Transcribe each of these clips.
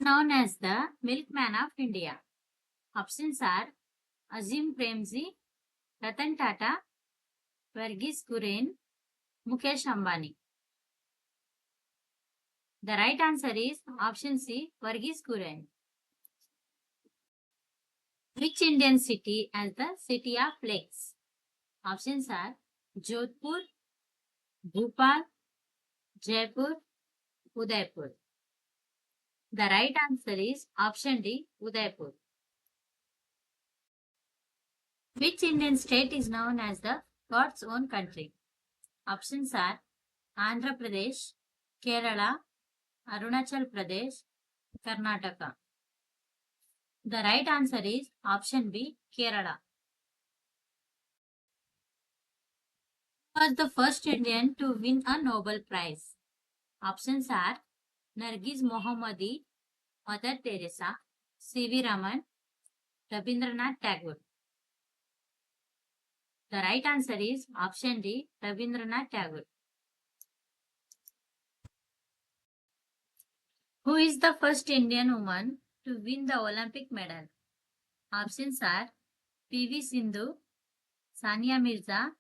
Known as the milkman of India. Options are Azim Premji, Ratan Tata, Verghese Kurien, Mukesh Ambani. The right answer is option C, Verghese Kurien. Which Indian city has the city of lakes? Options are Jodhpur, Bhopal, Jaipur, Udaipur. The right answer is option D, Udaipur. Which Indian state is known as the God's own country? Options are Andhra Pradesh, Kerala, Arunachal Pradesh, Karnataka. The right answer is option B, Kerala. Who was the first Indian to win a Nobel Prize? Options are Nargis Mohammadi, Mother Teresa, C.V. Raman, Rabindranath Tagore. The right answer is option D, Rabindranath Tagore. Who is the first Indian woman to win the Olympic medal? Options are P.V. Sindhu, Sania Mirza,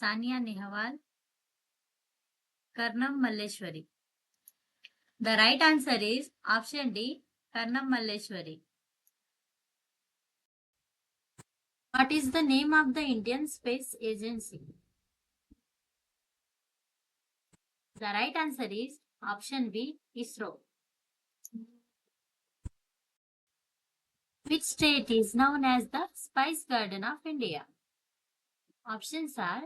Sania Nehwal, Karnam Malleshwari. The right answer is option D, Karnam Malleshwari. What is the name of the Indian Space Agency? The right answer is option B, ISRO. Which state is known as the Spice Garden of India? Options are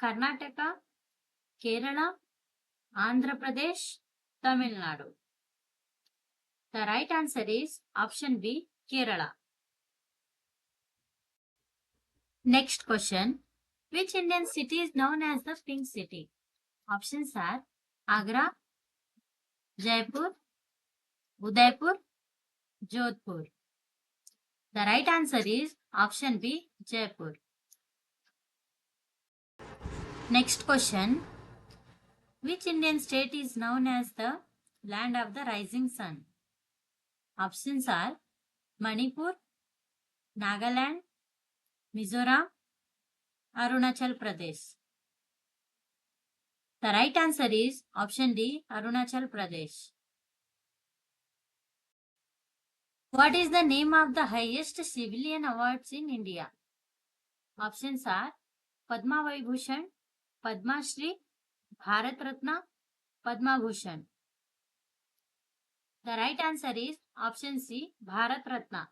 Karnataka, Kerala, Andhra Pradesh, Tamil Nadu. The right answer is option B, Kerala. Next question. Which Indian city is known as the Pink City? Options are Agra, Jaipur, Udaipur, Jodhpur. The right answer is option B, Jaipur. Next question. Which Indian state is known as the land of the rising sun? Options are Manipur, Nagaland, Mizoram, Arunachal Pradesh. The right answer is option D, Arunachal Pradesh. What is the name of the highest civilian awards in India? Options are Padma Vibhushan, Padma Shri, Bharat Ratna, Padma Bhushan. The right answer is option C, Bharat Ratna.